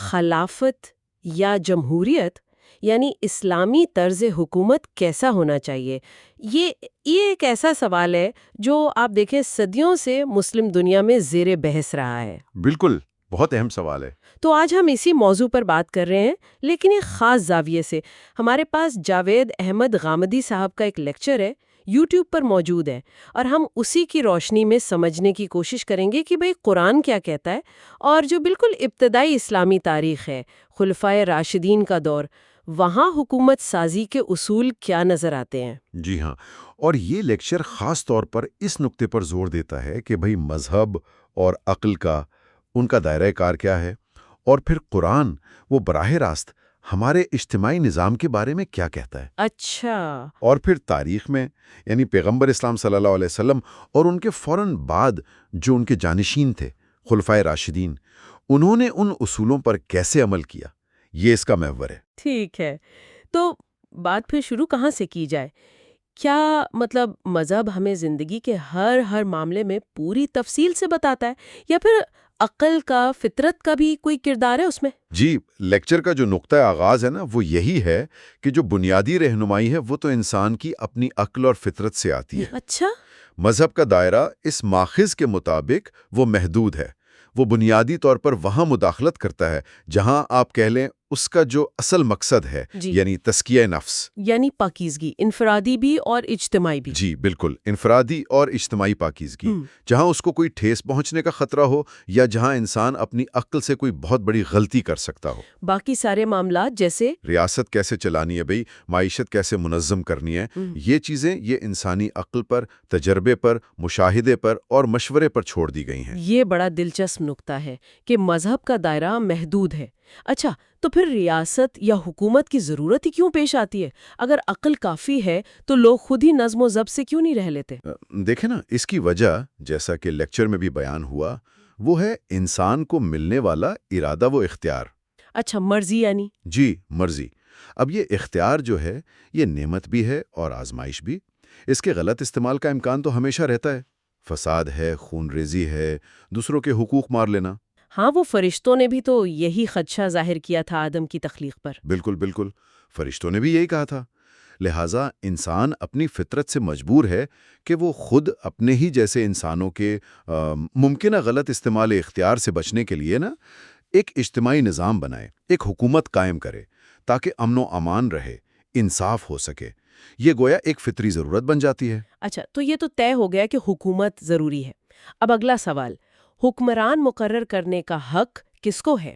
خلافت یا جمہوریت یعنی اسلامی طرز حکومت کیسا ہونا چاہیے؟ یہ ایک ایسا سوال ہے جو آپ دیکھیں صدیوں سے مسلم دنیا میں زیر بحث رہا ہے۔ بالکل، بہت اہم سوال ہے۔ تو آج ہم اسی موضوع پر بات کر رہے ہیں، لیکن ایک خاص زاویے سے۔ ہمارے پاس جاوید احمد غامدی صاحب کا ایک لیکچر ہے، یوٹیوب پر موجود ہے، اور ہم اسی کی روشنی میں سمجھنے کی کوشش کریں گے کہ بھئی قرآن کیا کہتا ہے، اور جو بالکل ابتدائی اسلامی تاریخ ہے، خلفائے راشدین کا دور، وہاں حکومت سازی کے اصول کیا نظر آتے ہیں۔ جی ہاں، اور یہ لیکچر خاص طور پر اس نقطے پر زور دیتا ہے کہ بھئی مذہب اور عقل کا ان کا دائرہ کار کیا ہے، اور پھر قرآن وہ براہ راست ہمارے اجتماعی نظام کے بارے میں کیا کہتا ہے۔ اچھا۔ اور پھر تاریخ میں یعنی پیغمبر اسلام صلی اللہ علیہ وسلم اور ان کے فوراً بعد جو ان کے جانشین تھے خلفائے راشدین، انہوں نے ان اصولوں پر کیسے عمل کیا، یہ اس کا محور ہے۔ ٹھیک ہے، تو بات پھر شروع کہاں سے کی جائے؟ کیا مطلب مذہب ہمیں زندگی کے ہر معاملے میں پوری تفصیل سے بتاتا ہے، یا پھر عقل کا، فطرت کا بھی کوئی کردار ہے اس میں؟ جی، لیکچر کا جو نقطہ آغاز ہے نا، وہ یہی ہے کہ جو بنیادی رہنمائی ہے وہ تو انسان کی اپنی عقل اور فطرت سے آتی ہے۔ اچھا۔ مذہب کا دائرہ اس ماخذ کے مطابق وہ محدود ہے۔ وہ بنیادی طور پر وہاں مداخلت کرتا ہے جہاں آپ کہہ لیں اس کا جو اصل مقصد ہے، جی، یعنی تزکیہ نفس، یعنی پاکیزگی، انفرادی بھی اور اجتماعی بھی۔ جی بالکل، انفرادی اور اجتماعی پاکیزگی، جہاں اس کو کوئی ٹھیس پہنچنے کا خطرہ ہو یا جہاں انسان اپنی عقل سے کوئی بہت بڑی غلطی کر سکتا ہو۔ باقی سارے معاملات جیسے ریاست کیسے چلانی ہے بھئی، معیشت کیسے منظم کرنی ہے، یہ چیزیں یہ انسانی عقل پر، تجربے پر، مشاہدے پر اور مشورے پر چھوڑ دی گئی ہیں۔ یہ بڑا دلچسپ نقطہ ہے کہ مذہب کا دائرہ محدود ہے۔ اچھا، تو پھر ریاست یا حکومت کی ضرورت ہی کیوں پیش آتی ہے؟ اگر عقل کافی ہے تو لوگ خود ہی نظم و ضبط سے کیوں نہیں رہ لیتے؟ دیکھیں نا، اس کی وجہ جیسا کہ لیکچر میں بھی بیان ہوا، وہ ہے انسان کو ملنے والا ارادہ و اختیار۔ اچھا، مرضی یعنی؟ جی، مرضی۔ اب یہ اختیار جو ہے یہ نعمت بھی ہے اور آزمائش بھی۔ اس کے غلط استعمال کا امکان تو ہمیشہ رہتا ہے۔ فساد ہے، خون ریزی ہے، دوسروں کے حقوق مار لینا۔ ہاں، وہ فرشتوں نے بھی تو یہی خدشہ ظاہر کیا تھا آدم کی تخلیق پر۔ بالکل بالکل، فرشتوں نے بھی یہی کہا تھا۔ لہٰذا انسان اپنی فطرت سے مجبور ہے کہ وہ خود اپنے ہی جیسے انسانوں کے ممکنہ غلط استعمال اختیار سے بچنے کے لیے نا ایک اجتماعی نظام بنائے، ایک حکومت قائم کرے، تاکہ امن و امان رہے، انصاف ہو سکے۔ یہ گویا ایک فطری ضرورت بن جاتی ہے۔ اچھا، تو یہ تو طے ہو گیا کہ حکومت ضروری ہے۔ اب اگلا سوال، حکمران مقرر کرنے کا حق کس کو ہے؟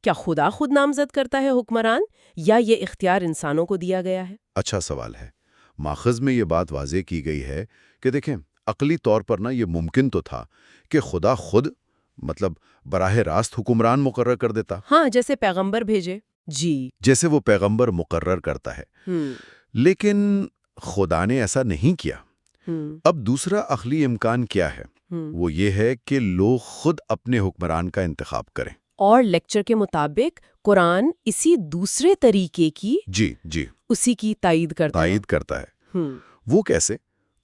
کیا خدا خود نامزد کرتا ہے حکمران، یا یہ اختیار انسانوں کو دیا گیا ہے؟ اچھا سوال ہے۔ ماخذ میں یہ بات واضح کی گئی ہے کہ دیکھیں، عقلی طور پر نا یہ ممکن تو تھا کہ خدا خود مطلب براہ راست حکمران مقرر کر دیتا۔ ہاں، جیسے پیغمبر بھیجے۔ جی، جیسے وہ پیغمبر مقرر کرتا ہے۔ لیکن خدا نے ایسا نہیں کیا۔ اب دوسرا عقلی امکان کیا ہے؟ وہ یہ ہے کہ لوگ خود اپنے حکمران کا انتخاب کریں۔ اور لیکچر کے مطابق قرآن اسی دوسرے طریقے کی جی اسی کی تائید کرتا ہے۔ وہ کیسے؟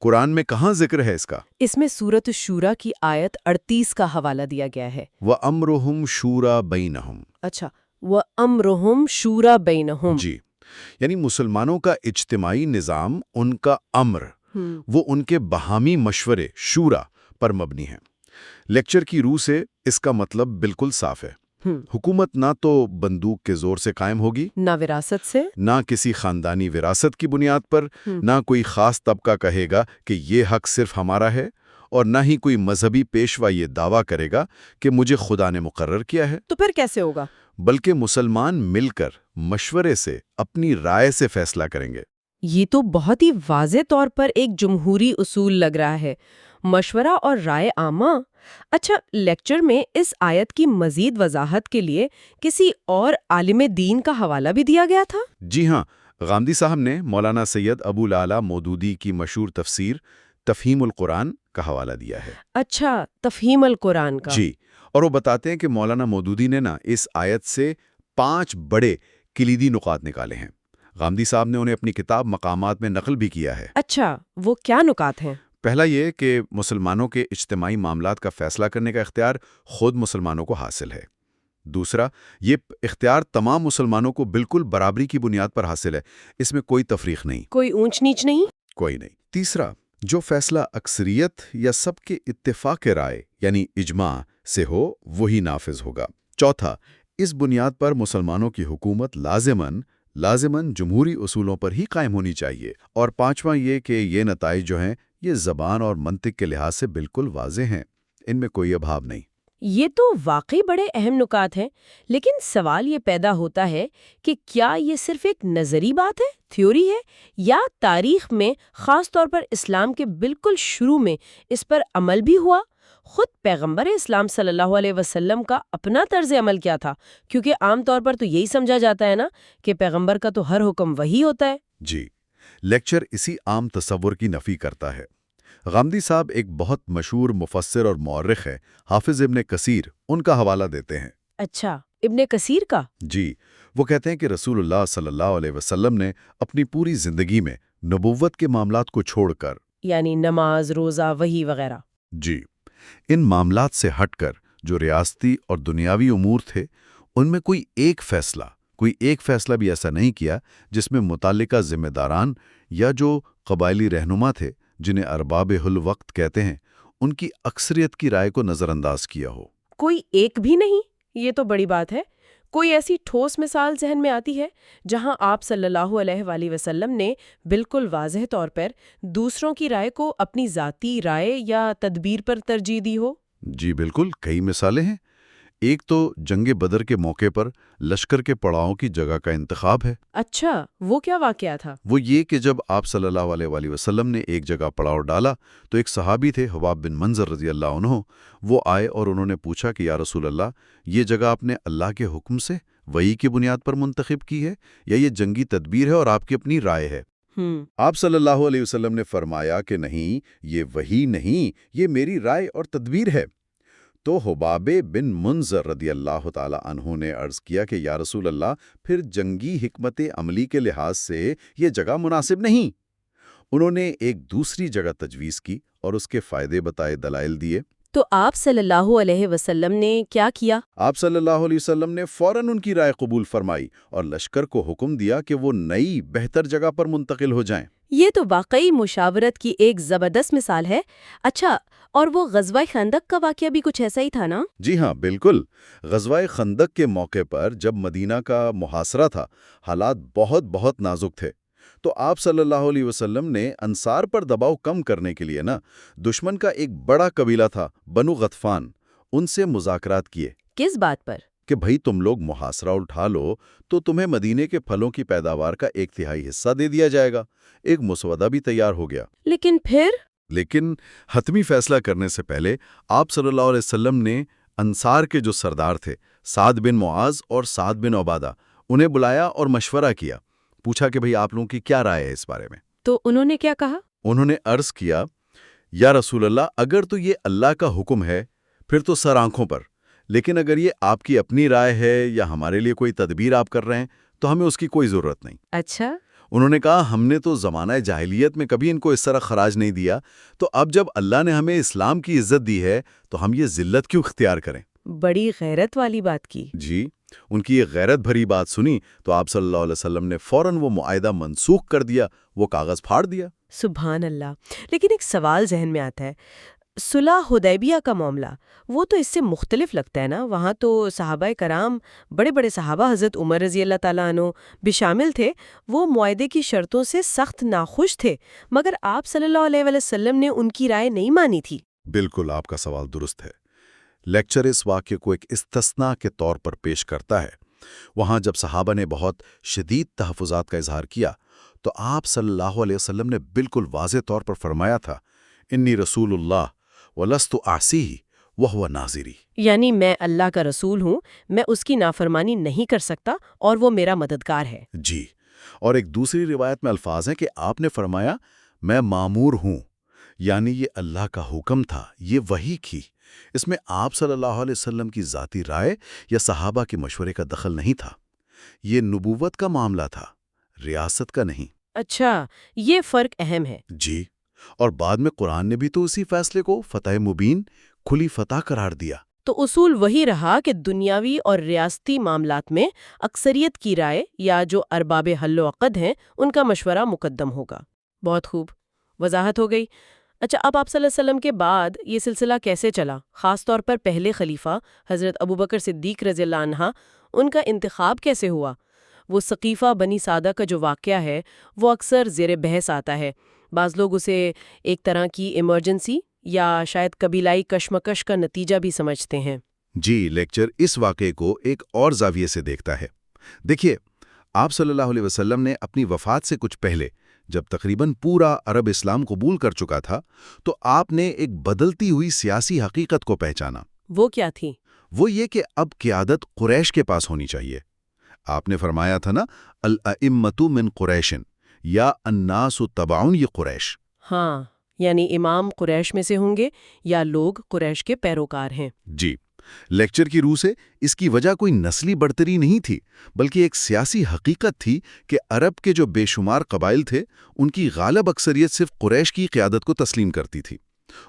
قرآن میں کہاں ذکر ہے اس کا؟ اس میں سورۃ الشورى کی آیت 38 کا حوالہ دیا گیا ہے۔ وَأَمْرُهُمْ شُورَى بَيْنَهُمْ۔ اچھا، وَأَمْرُهُمْ شُورَى بَيْنَهُمْ۔ جی، یعنی مسلمانوں کا اجتماعی نظام، ان کا امر، وہ ان کے باہمی مشورے شورا پر مبنی ہے۔ لیکچر کی روح سے اس کا مطلب بالکل صاف ہے۔ حکومت نہ تو بندوق کے زور سے قائم ہوگی، نہ وراثت سے، نہ کسی خاندانی وراثت کی بنیاد پر، نہ کوئی خاص طبقہ کہے گا کہ یہ حق صرف ہمارا ہے، اور نہ ہی کوئی مذہبی پیشوا یہ دعویٰ کرے گا کہ مجھے خدا نے مقرر کیا ہے۔ تو پھر کیسے ہوگا؟ بلکہ مسلمان مل کر مشورے سے، اپنی رائے سے فیصلہ کریں گے۔ یہ تو بہت ہی واضح طور پر ایک جمہوری اصول لگ رہا ہے، مشورہ اور رائے عامہ۔ اچھا، لیکچر میں اس آیت کی مزید وضاحت کے لیے کسی اور عالم دین کا حوالہ بھی دیا گیا تھا؟ جی ہاں، غامدی صاحب نے مولانا سید ابو العلا مودودی کی مشہور تفسیر تفہیم القرآن کا حوالہ دیا ہے۔ اچھا، تفہیم القرآن کا۔ جی، اور وہ بتاتے ہیں کہ مولانا مودودی نے نا اس آیت سے 5 بڑے کلیدی نکات نکالے ہیں۔ غامدی صاحب نے انہیں اپنی کتاب مقامات میں نقل بھی کیا ہے۔ اچھا، وہ کیا نکات ہیں؟ پہلا یہ کہ مسلمانوں کے اجتماعی معاملات کا فیصلہ کرنے کا اختیار خود مسلمانوں کو حاصل ہے۔ دوسرا، یہ اختیار تمام مسلمانوں کو بالکل برابری کی بنیاد پر حاصل ہے، اس میں کوئی تفریق نہیں، کوئی اونچ نیچ نہیں؟ کوئی نہیں۔ تیسرا، جو فیصلہ اکثریت یا سب کے اتفاق رائے یعنی اجماع سے ہو وہی نافذ ہوگا۔ چوتھا، اس بنیاد پر مسلمانوں کی حکومت لازماً جمہوری اصولوں پر ہی قائم ہونی چاہیے۔ اور پانچواں یہ کہ یہ نتائج جو ہیں یہ زبان اور منطق کے لحاظ سے بالکل واضح ہیں، ان میں کوئی ابہام نہیں۔ یہ تو واقعی بڑے اہم نکات ہیں، لیکن سوال یہ پیدا ہوتا ہے کہ کیا یہ صرف ایک نظری بات ہے، تھیوری ہے، یا تاریخ میں خاص طور پر اسلام کے بالکل شروع میں اس پر عمل بھی ہوا؟ خود پیغمبر اسلام صلی اللہ علیہ وسلم کا اپنا طرز عمل کیا تھا؟ کیونکہ عام طور پر تو یہی سمجھا جاتا ہے نا کہ پیغمبر کا تو ہر حکم وہی ہوتا ہے۔ جی، لیکچر اسی عام تصور کی نفی کرتا ہے۔ غامدی صاحب ایک بہت مشہور مفسر اور مورخ ہے، حافظ ابن کثیر، ان کا حوالہ دیتے ہیں۔ اچھا، ابن کثیر کا؟ جی، وہ کہتے ہیں کہ رسول اللہ صلی اللہ علیہ وسلم نے اپنی پوری زندگی میں نبوت کے معاملات کو چھوڑ کر، یعنی نماز، روزہ، وحی وغیرہ، جی، ان معاملات سے ہٹ کر جو ریاستی اور دنیاوی امور تھے ان میں کوئی ایک فیصلہ بھی ایسا نہیں کیا جس میں متعلقہ ذمہ داران یا جو قبائلی رہنما تھے جنہیں ارباب الوقت کہتے ہیں ان کی اکثریت کی رائے کو نظر انداز کیا ہو۔ کوئی ایک بھی نہیں؟ یہ تو بڑی بات ہے۔ کوئی ایسی ٹھوس مثال ذہن میں آتی ہے جہاں آپ صلی اللہ علیہ وآلہ وسلم نے بالکل واضح طور پر دوسروں کی رائے کو اپنی ذاتی رائے یا تدبیر پر ترجیح دی ہو؟ جی بالکل، کئی مثالیں ہیں۔ ایک تو جنگ بدر کے موقع پر لشکر کے پڑاؤں کی جگہ کا انتخاب ہے۔ اچھا، وہ کیا واقعہ تھا؟ وہ یہ کہ جب آپ صلی اللہ علیہ وآلہ وسلم نے ایک جگہ پڑاؤ ڈالا تو ایک صحابی تھے حباب بن منظر رضی اللہ عنہ، وہ آئے اور انہوں نے پوچھا کہ یا رسول اللہ، یہ جگہ آپ نے اللہ کے حکم سے وحی کی بنیاد پر منتخب کی ہے یا یہ جنگی تدبیر ہے اور آپ کی اپنی رائے ہے؟ آپ صلی اللہ علیہ وسلم نے فرمایا کہ نہیں، یہ وحی نہیں، یہ میری رائے اور تدبیر ہے۔ تو حباب بن منظر رضی اللہ تعالی عنہ نے عرض کیا کہ یا رسول اللہ، پھر جنگی حکمت عملی کے لحاظ سے یہ جگہ مناسب نہیں۔ انہوں نے ایک دوسری جگہ تجویز کی اور اس کے فائدے بتائے، دلائل دیے۔ تو آپ صلی اللہ علیہ وسلم نے کیا کیا؟ آپ صلی اللہ علیہ وسلم نے فوراً ان کی رائے قبول فرمائی اور لشکر کو حکم دیا کہ وہ نئی بہتر جگہ پر منتقل ہو جائیں۔ یہ تو واقعی مشاورت کی ایک زبردست مثال ہے۔ اچھا، اور وہ غزوہ خندق کا واقعہ بھی کچھ ایسا ہی تھا نا؟ جی ہاں، بالکل۔ غزوہ خندق کے موقع پر جب مدینہ کا محاصرہ تھا، حالات بہت نازک تھے، تو آپ صلی اللہ علیہ وسلم نے انصار پر دباؤ کم کرنے کے لیے دشمن کا ایک بڑا قبیلہ تھا بنو غطفان، ان سے مذاکرات کیے۔ کس بات پر؟ کہ بھئی تم لوگ محاصرہ اٹھا لو تو تمہیں مدینے کے پھلوں کی پیداوار کا 1/3 حصہ دے دیا جائے گا۔ ایک مسودہ بھی تیار ہو گیا۔ لیکن حتمی فیصلہ کرنے سے پہلے آپ صلی اللہ علیہ وسلم نے انصار کے جو سردار تھے، سعد بن معاذ اور سعد بن عبادہ، انہیں بلایا اور مشورہ کیا، پوچھا کہ بھئی آپ لوگوں کی کیا رائے ہے اس بارے میں؟ تو انہوں نے کیا کہا؟ انہوں نے عرض کیا، یا رسول اللہ، اگر تو یہ اللہ کا حکم ہے پھر تو سر آنکھوں پر، لیکن اگر یہ آپ کی اپنی رائے ہے یا ہمارے لیے کوئی تدبیر آپ کر رہے ہیں تو ہمیں اس کی کوئی ضرورت نہیں۔ اچھا۔ انہوں نے کہا، ہم نے تو زمانہ جاہلیت میں کبھی ان کو اس طرح خراج نہیں دیا، تو اب جب اللہ نے ہمیں اسلام کی عزت دی ہے تو ہم یہ ذلت کیوں اختیار کریں؟ بڑی غیرت والی بات کی۔ جی، ان کی یہ غیرت بھری بات سنی تو آپ صلی اللہ علیہ وسلم نے فوراً وہ معاہدہ منسوخ کر دیا، وہ کاغذ پھاڑ دیا۔ سبحان اللہ۔ لیکن ایک سوال ذہن میں آتا ہے، صلح حدیبیہ کا معاملہ، وہ تو اس سے مختلف لگتا ہے نا؟ وہاں تو صحابہ کرام، بڑے بڑے صحابہ، حضرت عمر رضی اللہ تعالیٰ عنہ بھی شامل تھے، وہ معاہدے کی شرطوں سے سخت ناخوش تھے، مگر آپ صلی اللہ علیہ وسلم نے ان کی رائے نہیں مانی تھی۔ بالکل، آپ کا سوال درست ہے۔ لیکچر اس واقعے کو ایک استثناء کے طور پر پیش کرتا ہے۔ وہاں جب صحابہ نے بہت شدید تحفظات کا اظہار کیا تو آپ صلی اللہ علیہ وسلم نے بالکل واضح طور پر فرمایا تھا، انی رسول اللہ وَلَسْتُ أَعْصِيهِ وَهُوَ نَاصِرِي، یعنی میں اللہ کا رسول ہوں، میں اس کی نافرمانی نہیں کر سکتا اور وہ میرا مددگار ہے۔ جی، اور ایک دوسری روایت میں الفاظ ہیں کہ آپ نے فرمایا، میں مامور ہوں، یعنی یہ اللہ کا حکم تھا، یہ وحی کی۔ اس میں آپ صلی اللہ علیہ وسلم کی ذاتی رائے یا صحابہ کے مشورے کا دخل نہیں تھا۔ یہ نبوت کا معاملہ تھا، ریاست کا نہیں۔ اچھا، یہ فرق اہم ہے۔ جی، اور بعد میں قرآن نے بھی تو اسی فیصلے کو فتح مبین، کھلی فتح قرار دیا۔ تو اصول وہی رہا کہ دنیاوی اور ریاستی معاملات میں اکثریت کی رائے یا جو ارباب حل و عقد ہیں ان کا مشورہ مقدم ہوگا۔ بہت خوب، وضاحت ہو گئی۔ اچھا، اب آپ صلی اللہ علیہ وسلم کے بعد یہ سلسلہ کیسے چلا؟ خاص طور پر پہلے خلیفہ حضرت ابوبکر صدیق رضی اللہ عنہ، ان کا انتخاب کیسے ہوا؟ وہ سقیفہ بنی سعدہ کا جو واقعہ ہے وہ اکثر زیر بحث آتا ہے۔ بعض لوگ اسے ایک طرح کی ایمرجنسی یا شاید قبیلائی کشمکش کا نتیجہ بھی سمجھتے ہیں۔ جی، لیکچر اس واقعے کو ایک اور زاویے سے دیکھتا ہے۔ دیکھیے، آپ صلی اللہ علیہ وسلم نے اپنی وفات سے کچھ پہلے، جب تقریباً پورا عرب اسلام قبول کر چکا تھا، تو آپ نے ایک بدلتی ہوئی سیاسی حقیقت کو پہچانا۔ وہ کیا تھی؟ وہ یہ کہ اب قیادت قریش کے پاس ہونی چاہیے۔ آپ نے فرمایا تھا نا، الائمۃ من قریشن یا الناس تبع قریش۔ ہاں، یعنی امام قریش میں سے ہوں گے یا لوگ قریش کے پیروکار ہیں۔ جی، لیکچر کی روح سے اس کی وجہ کوئی نسلی برتری نہیں تھی، بلکہ ایک سیاسی حقیقت تھی کہ عرب کے جو بے شمار قبائل تھے، ان کی غالب اکثریت صرف قریش کی قیادت کو تسلیم کرتی تھی۔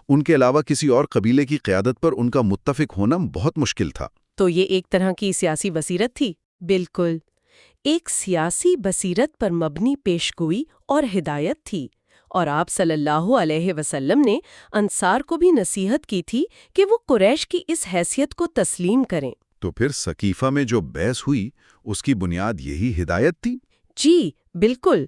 ان کے علاوہ کسی اور قبیلے کی قیادت پر ان کا متفق ہونا بہت مشکل تھا۔ تو یہ ایک طرح کی سیاسی بصیرت تھی؟ بالکل، ایک سیاسی بصیرت پر مبنی پیشگوئی اور ہدایت تھی، اور آپ صلی اللہ علیہ وسلم نے انصار کو بھی نصیحت کی تھی کہ وہ قریش کی اس حیثیت کو تسلیم کریں۔ تو پھر سقیفہ میں جو بحث ہوئی، اس کی بنیاد یہی ہدایت تھی؟ جی بالکل۔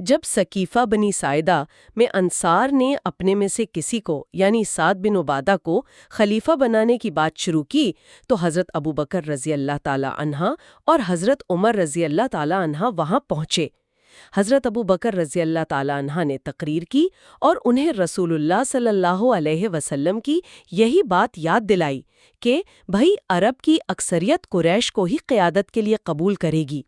جب سقیفہ بنی ساعدہ میں انصار نے اپنے میں سے کسی کو یعنی سعد بن عبادہ کو خلیفہ بنانے کی بات شروع کی، تو حضرت ابوبکر رضی اللہ تعالی عنہ اور حضرت عمر رضی اللہ تعالی عنہ وہاں پہنچے۔ حضرت ابوبکر رضی اللہ تعالی عنہ نے تقریر کی اور انہیں رسول اللہ صلی اللہ علیہ وسلم کی یہی بات یاد دلائی کہ بھئی عرب کی اکثریت قریش کو ہی قیادت کے لیے قبول کرے گی،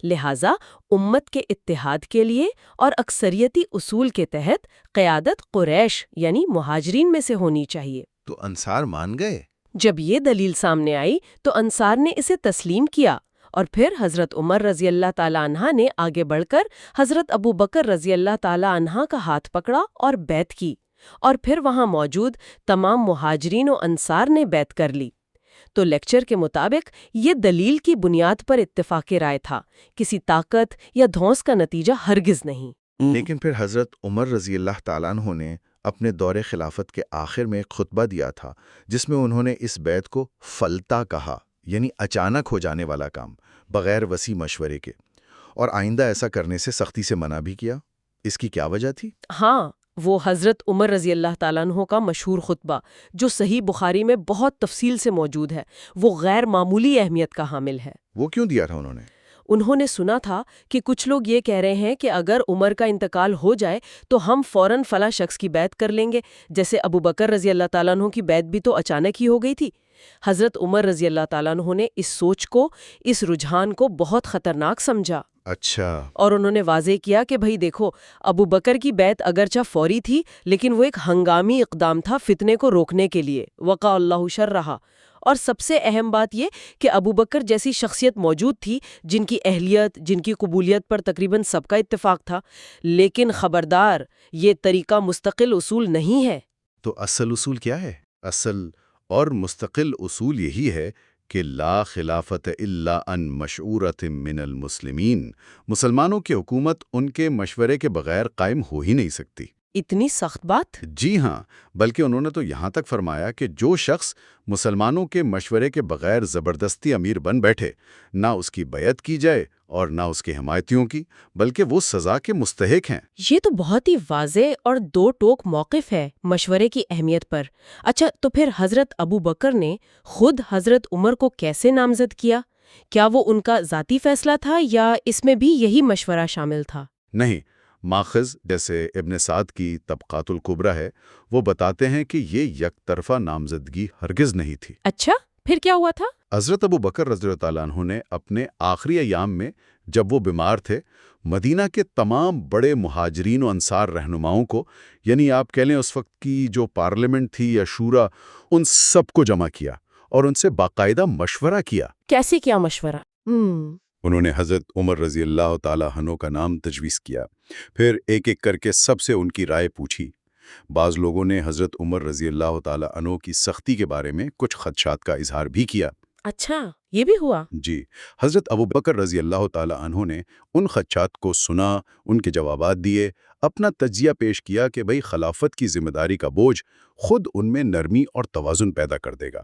لہٰذا امت کے اتحاد کے لیے اور اکثریتی اصول کے تحت قیادت قریش یعنی مہاجرین میں سے ہونی چاہیے۔ تو انصار مان گئے؟ جب یہ دلیل سامنے آئی تو انصار نے اسے تسلیم کیا، اور پھر حضرت عمر رضی اللہ تعالی عنہ نے آگے بڑھ کر حضرت ابوبکر رضی اللہ تعالی عنہ کا ہاتھ پکڑا اور بیعت کی، اور پھر وہاں موجود تمام مہاجرین و انصار نے بیعت کر لی۔ تو لیکچر کے مطابق یہ دلیل کی بنیاد پر اتفاق رائے تھا، کسی طاقت یا دھونس کا نتیجہ ہرگز نہیں۔ لیکن پھر حضرت عمر رضی اللہ تعالیٰ عنہ نے اپنے دور خلافت کے آخر میں ایک خطبہ دیا تھا، جس میں انہوں نے اس بیعت کو فلتا کہا، یعنی اچانک ہو جانے والا کام، بغیر وسیع مشورے کے، اور آئندہ ایسا کرنے سے سختی سے منع بھی کیا۔ اس کی کیا وجہ تھی؟ ہاں، وہ حضرت عمر رضی اللہ تعالیٰ عنہ کا مشہور خطبہ جو صحیح بخاری میں بہت تفصیل سے موجود ہے، وہ غیر معمولی اہمیت کا حامل ہے۔ وہ کیوں دیا تھا انہوں نے سنا تھا کہ کچھ لوگ یہ کہہ رہے ہیں کہ اگر عمر کا انتقال ہو جائے تو ہم فوراً فلاں شخص کی بیعت کر لیں گے، جیسے ابوبکر رضی اللہ تعالیٰ عنہ کی بیعت بھی تو اچانک ہی ہو گئی تھی۔ حضرت عمر رضی اللہ تعالیٰ عنہ نے اس سوچ کو، اس رجحان کو بہت خطرناک سمجھا۔ اچھا۔ اور انہوں نے واضح کیا کہ بھئی دیکھو، ابوبکر کی بیعت اگرچہ فوری تھی لیکن وہ ایک ہنگامی اقدام تھا فتنے کو روکنے کے لیے، وقع اللہ شرہا۔ اور سب سے اہم بات یہ کہ ابوبکر جیسی شخصیت موجود تھی جن کی اہلیت، جن کی قبولیت پر تقریباً سب کا اتفاق تھا، لیکن خبردار، یہ طریقہ مستقل اصول نہیں ہے۔ تو اصل اصول کیا ہے؟ اصل اور مستقل اصول یہی ہے کہ لا خلافت الا ان مشورۃ من المسلمین، مسلمانوں کی حکومت ان کے مشورے کے بغیر قائم ہو ہی نہیں سکتی۔ اتنی سخت بات؟ جی ہاں، بلکہ انہوں نے تو یہاں تک فرمایا کہ جو شخص مسلمانوں کے مشورے کے بغیر زبردستی امیر بن بیٹھے، نہ اس کی بیعت کی جائے اور نہ اس کے حمایتیوں کی، بلکہ وہ سزا کے مستحق ہیں۔ یہ تو بہت ہی واضح اور دو ٹوک موقف ہے مشورے کی اہمیت پر۔ اچھا، تو پھر حضرت ابوبکر نے خود حضرت عمر کو کیسے نامزد کیا؟ کیا وہ ان کا ذاتی فیصلہ تھا یا اس میں بھی یہی مشورہ شامل تھا؟ نہیں، ماخذ جیسے ابن سعد کی طبقات الکبریٰ ہے، وہ بتاتے ہیں کہ یہ یک طرفہ نامزدگی ہرگز نہیں تھی۔ اچھا، پھر کیا ہوا تھا؟ حضرت ابوبکر رضی اللہ تعالیٰ عنہ نے اپنے آخری ایام میں، جب وہ بیمار تھے، مدینہ کے تمام بڑے مہاجرین و انصار رہنماؤں کو، یعنی آپ کہہ لیں اس وقت کی جو پارلیمنٹ تھی یا شورا، ان سب کو جمع کیا اور ان سے باقاعدہ مشورہ کیا۔ کیسے کیا مشورہ؟ انہوں نے حضرت عمر رضی اللہ تعالیٰ عنہ کا نام تجویز کیا، پھر ایک ایک کر کے سب سے ان کی رائے پوچھی، بعض لوگوں نے حضرت عمر رضی اللہ تعالی عنہ کی سختی کے بارے میں کچھ خدشات کا اظہار بھی کیا۔ اچھا، یہ بھی ہوا؟ جی، حضرت ابوبکر رضی اللہ تعالی عنہ نے ان خدشات کو سنا، ان کے جوابات دیے، اپنا تجزیہ پیش کیا کہ بھئی خلافت کی ذمہ داری کا بوجھ خود ان میں نرمی اور توازن پیدا کر دے گا۔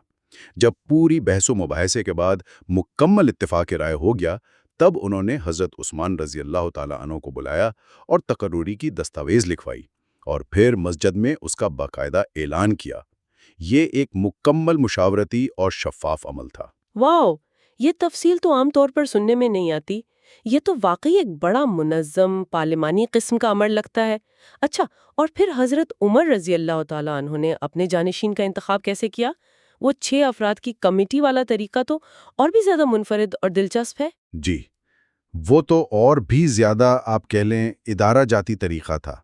جب پوری بحث و مباحثے کے بعد مکمل اتفاق رائے ہو گیا، تب انہوں نے حضرت عثمان رضی اللہ تعالی عنہ کو بلایا اور تقرری کی دستاویز لکھوائی، اور پھر مسجد میں اس کا باقاعدہ اعلان کیا۔ یہ ایک مکمل مشاورتی اور شفاف عمل تھا۔ واو، یہ تفصیل تو عام طور پر سننے میں نہیں آتی۔ یہ تو واقعی ایک بڑا منظم پارلیمانی قسم کا عمل لگتا ہے۔ اچھا، اور پھر حضرت عمر رضی اللہ تعالیٰ عنہ نے اپنے جانشین کا انتخاب کیسے کیا؟ وہ 6 افراد کی کمیٹی والا طریقہ تو اور بھی زیادہ منفرد اور دلچسپ ہے۔ جی، وہ تو اور بھی زیادہ آپ کہہ لیں ادارہ جاتی طریقہ تھا۔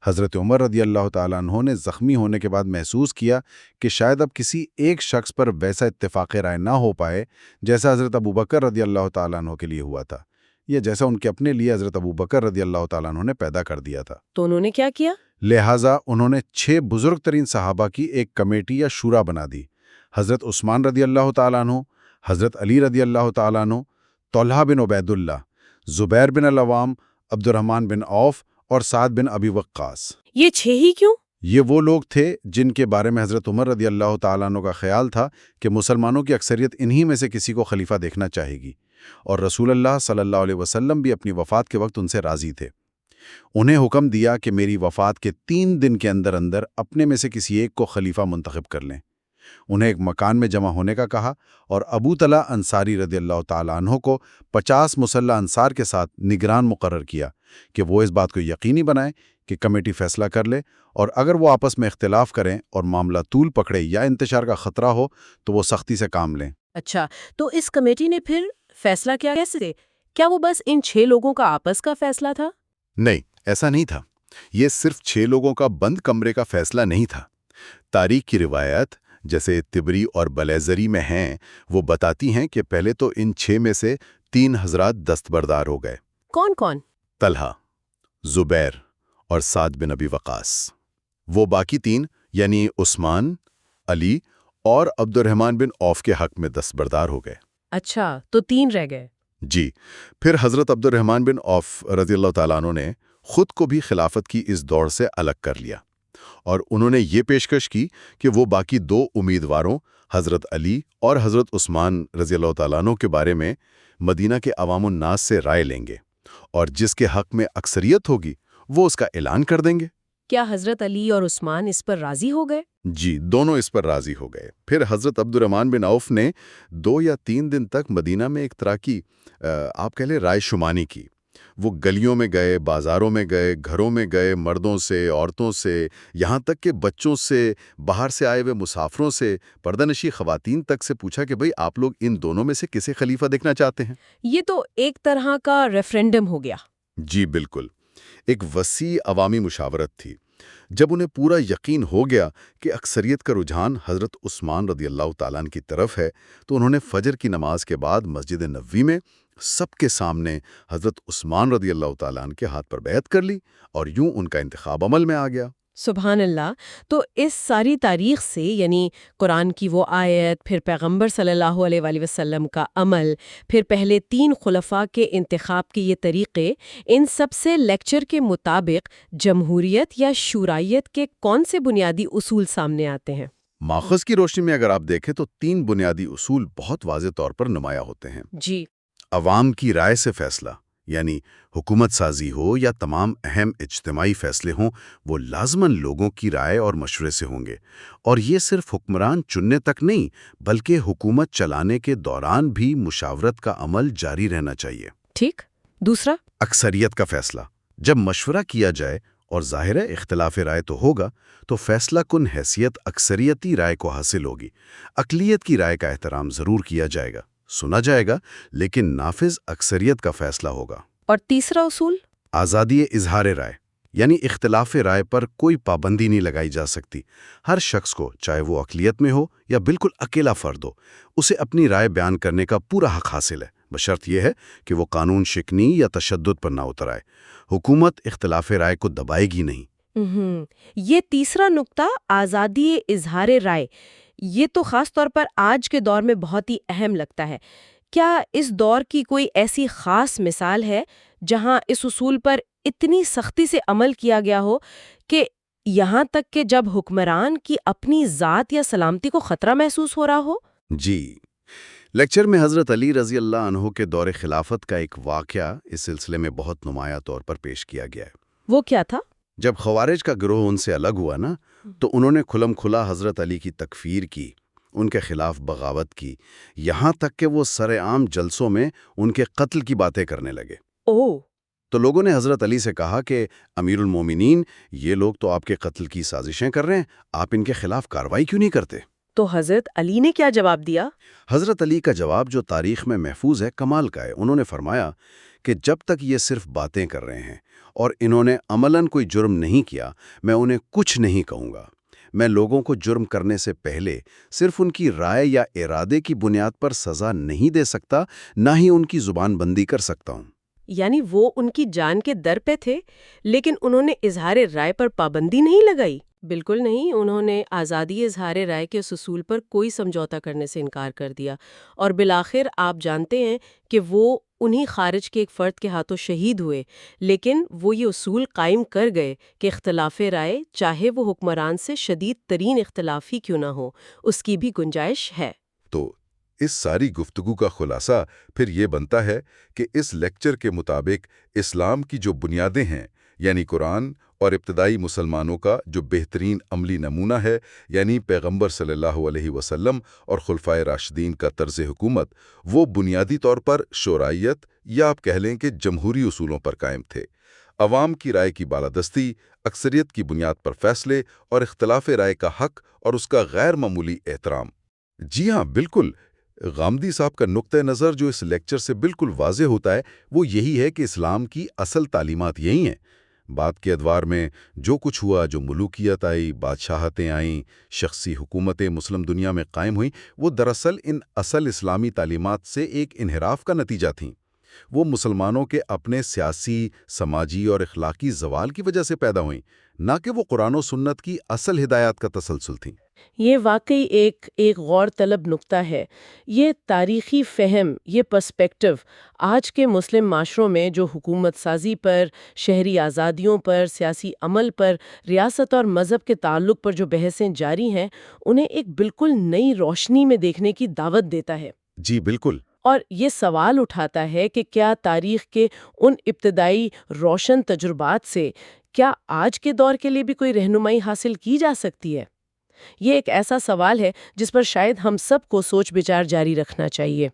حضرت عمر رضی اللہ تعالیٰ عنہ نے زخمی ہونے کے بعد محسوس کیا کہ شاید اب کسی ایک شخص پر ویسا اتفاق رائے نہ ہو پائے جیسا حضرت ابوبکر رضی اللہ تعالیٰ عنہ کے لیے ہوا تھا، یا جیسا ان کے اپنے لیے حضرت ابوبکر رضی اللہ تعالیٰ عنہ نے پیدا کر دیا تھا۔ تو انہوں نے کیا کیا؟ لہٰذا انہوں نے 6 بزرگ ترین صحابہ کی ایک کمیٹی یا شورا بنا دی۔ حضرت عثمان رضی اللہ تعالیٰ عنہ، حضرت علی رضی اللہ تعالیٰ عنہ، طلحہ بن عبید اللہ، زبیر بن العوام، عبد الرحمن بن عوف اور سعد بن ابی وقاص۔ یہ 6 ہی کیوں؟ یہ وہ لوگ تھے جن کے بارے میں حضرت عمر رضی اللہ تعالیٰ عنہ کا خیال تھا کہ مسلمانوں کی اکثریت انہی میں سے کسی کو خلیفہ دیکھنا چاہے گی، اور رسول اللہ صلی اللہ علیہ وسلم بھی اپنی وفات کے وقت ان سے راضی تھے۔ انہیں حکم دیا کہ میری وفات کے 3 دن کے اندر اندر اپنے میں سے کسی ایک کو خلیفہ منتخب کر لیں۔ انہیں ایک مکان میں جمع ہونے کا کہا، اور ابو طلحہ انصاری رضی اللہ تعالیٰ عنہ کو 50 مسلح انصار کے ساتھ نگران مقرر کیا کہ وہ اس بات کو یقینی بنائیں کہ کمیٹی فیصلہ کر لے، اور اگر وہ آپس میں اختلاف کریں اور معاملہ طول پکڑے یا انتشار کا خطرہ ہو تو وہ سختی سے کام لیں۔ اچھا، تو اس کمیٹی نے پھر فیصلہ کیا کیسے؟ کیا وہ بس ان 6 لوگوں کا آپس کا فیصلہ تھا؟ نہیں، ایسا نہیں تھا۔ یہ صرف 6 لوگوں کا بند کمرے کا فیصلہ نہیں تھا۔ تاریخ کی روایت جیسے تبری اور بلیزری میں ہیں، وہ بتاتی ہیں کہ پہلے تو ان 6 میں سے 3 حضرات دستبردار ہو گئے۔ کون کون؟ طلحہ، زبیر اور سعد بن ابی وقاص۔ وہ باقی 3 یعنی عثمان، علی اور عبد الرحمن بن عوف کے حق میں دستبردار ہو گئے۔ اچھا، تو 3 رہ گئے۔ جی، پھر حضرت عبد الرحمن بن عوف رضی اللہ تعالیٰ عنہ نے خود کو بھی خلافت کی اس دوڑ سے الگ کر لیا، اور انہوں نے یہ پیشکش کی کہ وہ باقی 2 امیدواروں حضرت علی اور حضرت عثمان رضی اللہ تعالیٰ عنہ کے بارے میں مدینہ کے عوام الناس سے رائے لیں گے، اور جس کے حق میں اکثریت ہوگی وہ اس کا اعلان کر دیں گے۔ کیا حضرت علی اور عثمان اس پر راضی ہو گئے؟ جی، دونوں اس پر راضی ہو گئے۔ پھر حضرت عبد الرحمن بن عوف نے 2 یا 3 دن تک مدینہ میں ایک طرح کی آپ کہہ لیں رائے شمانی کی۔ وہ گلیوں میں گئے، بازاروں میں گئے، گھروں میں گئے، مردوں سے، عورتوں سے، یہاں تک کہ بچوں سے، باہر سے آئے ہوئے مسافروں سے، پردہ نشی خواتین تک سے پوچھا کہ بھئی آپ لوگ ان دونوں میں سے کسے خلیفہ دیکھنا چاہتے ہیں؟ یہ تو ایک طرح کا ریفرینڈم ہو گیا۔ جی بالکل، ایک وسیع عوامی مشاورت تھی۔ جب انہیں پورا یقین ہو گیا کہ اکثریت کا رجحان حضرت عثمان رضی اللہ تعالیٰ عنہ کی طرف ہے، تو انہوں نے فجر کی نماز کے بعد مسجد نبوی میں سب کے سامنے حضرت عثمان رضی اللہ تعالیٰ عنہ کے ہاتھ پر بیعت کر لی، اور یوں ان کا انتخاب عمل میں آ گیا۔ سبحان اللہ۔ تو اس ساری تاریخ سے، یعنی قرآن کی وہ آیت، پھر پیغمبر صلی اللہ علیہ وآلہ وسلم کا عمل، پھر پہلے 3 خلفاء کے انتخاب کے یہ طریقے، ان سب سے لیکچر کے مطابق جمہوریت یا شورائیت کے کون سے بنیادی اصول سامنے آتے ہیں؟ ماخذ کی روشنی میں اگر آپ دیکھیں تو 3 بنیادی اصول بہت واضح طور پر نمایاں ہوتے ہیں۔ جی۔ عوام کی رائے سے فیصلہ، یعنی حکومت سازی ہو یا تمام اہم اجتماعی فیصلے ہوں، وہ لازماً لوگوں کی رائے اور مشورے سے ہوں گے، اور یہ صرف حکمران چننے تک نہیں بلکہ حکومت چلانے کے دوران بھی مشاورت کا عمل جاری رہنا چاہیے۔ ٹھیک۔ دوسرا، اکثریت کا فیصلہ، جب مشورہ کیا جائے اور ظاہر ہے اختلاف رائے تو ہوگا، تو فیصلہ کن حیثیت اکثریتی رائے کو حاصل ہوگی۔ اقلیت کی رائے کا احترام ضرور کیا جائے گا، سنا جائے گا، لیکن نافذ اکثریت کا فیصلہ ہوگا۔ اور تیسرا اصول، آزادی اظہار رائے، یعنی اختلاف رائے پر کوئی پابندی نہیں لگائی جا سکتی۔ ہر شخص کو، چاہے وہ اقلیت میں ہو یا بالکل اکیلا فرد ہو، اسے اپنی رائے بیان کرنے کا پورا حق حاصل ہے، بشرط یہ ہے کہ وہ قانون شکنی یا تشدد پر نہ اتر آئے۔ حکومت اختلاف رائے کو دبائے گی نہیں۔ یہ تیسرا نقطہ آزادی اظہار رائے، یہ تو خاص طور پر آج کے دور میں بہت ہی اہم لگتا ہے۔ کیا اس دور کی کوئی ایسی خاص مثال ہے جہاں اس اصول پر اتنی سختی سے عمل کیا گیا ہو کہ یہاں تک کہ جب حکمران کی اپنی ذات یا سلامتی کو خطرہ محسوس ہو رہا ہو؟ جی، لیکچر میں حضرت علی رضی اللہ عنہ کے دور خلافت کا ایک واقعہ اس سلسلے میں بہت نمایاں طور پر پیش کیا گیا ہے۔ وہ کیا تھا؟ جب خوارج کا گروہ ان سے الگ ہوا نا، تو انہوں نے کھلم کھلا حضرت علی کی تکفیر کی، ان کے خلاف بغاوت کی، یہاں تک کہ وہ سر عام جلسوں میں ان کے قتل کی باتیں کرنے لگے۔ اوہ! تو لوگوں نے حضرت علی سے کہا کہ امیر المومنین، یہ لوگ تو آپ کے قتل کی سازشیں کر رہے ہیں، آپ ان کے خلاف کارروائی کیوں نہیں کرتے؟ تو حضرت علی نے کیا جواب دیا؟ حضرت علی کا جواب جو تاریخ میں محفوظ ہے، کمال کا ہے۔ انہوں نے فرمایا کہ جب تک یہ صرف باتیں کر رہے ہیں اور انہوں نے عملاً کوئی جرم نہیں کیا، میں انہیں کچھ نہیں کہوں گا۔ میں لوگوں کو جرم کرنے سے پہلے صرف ان کی رائے یا ارادے کی بنیاد پر سزا نہیں دے سکتا، نہ ہی ان کی زبان بندی کر سکتا ہوں۔ یعنی وہ ان کی جان کے در پہ تھے، لیکن انہوں نے اظہار رائے پر پابندی نہیں لگائی؟ بالکل نہیں، انہوں نے آزادی اظہار رائے کے اس اصول پر کوئی سمجھوتا کرنے سے انکار کر دیا، اور بالآخر آپ جانتے ہیں کہ وہ انہی خارج کے ایک فرد کے ہاتھوں شہید ہوئے، لیکن وہ یہ اصول قائم کر گئے کہ اختلاف رائے، چاہے وہ حکمران سے شدید ترین اختلاف ہی کیوں نہ ہو، اس کی بھی گنجائش ہے۔ تو اس ساری گفتگو کا خلاصہ پھر یہ بنتا ہے کہ اس لیکچر کے مطابق اسلام کی جو بنیادیں ہیں، یعنی قرآن اور ابتدائی مسلمانوں کا جو بہترین عملی نمونہ ہے، یعنی پیغمبر صلی اللہ علیہ وسلم اور خلفائے راشدین کا طرز حکومت، وہ بنیادی طور پر شورائیت یا آپ کہہ لیں کہ جمہوری اصولوں پر قائم تھے۔ عوام کی رائے کی بالادستی، اکثریت کی بنیاد پر فیصلے اور اختلاف رائے کا حق اور اس کا غیر معمولی احترام۔ جی ہاں، بالکل۔ غامدی صاحب کا نقطہ نظر جو اس لیکچر سے بالکل واضح ہوتا ہے وہ یہی ہے کہ اسلام کی اصل تعلیمات یہی ہیں۔ بعد کے ادوار میں جو کچھ ہوا، جو ملوکیت آئی، بادشاہتیں آئیں، شخصی حکومتیں مسلم دنیا میں قائم ہوئیں، وہ دراصل ان اصل اسلامی تعلیمات سے ایک انحراف کا نتیجہ تھیں۔ وہ مسلمانوں کے اپنے سیاسی، سماجی اور اخلاقی زوال کی وجہ سے پیدا ہوئیں، نہ کہ وہ قرآن و سنت کی اصل ہدایات کا تسلسل تھیں۔ یہ واقعی ایک غور طلب نقطہ ہے۔ یہ تاریخی فہم، یہ پرسپیکٹو آج کے مسلم معاشروں میں جو حکومت سازی پر، شہری آزادیوں پر، سیاسی عمل پر، ریاست اور مذہب کے تعلق پر جو بحثیں جاری ہیں، انہیں ایک بالکل نئی روشنی میں دیکھنے کی دعوت دیتا ہے۔ جی بالکل۔ اور یہ سوال اٹھاتا ہے کہ کیا تاریخ کے ان ابتدائی روشن تجربات سے کیا آج کے دور کے لیے بھی کوئی رہنمائی حاصل کی جا سکتی ہے؟ یہ ایک ایسا سوال ہے جس پر شاید ہم سب کو سوچ بچار جاری رکھنا چاہیے۔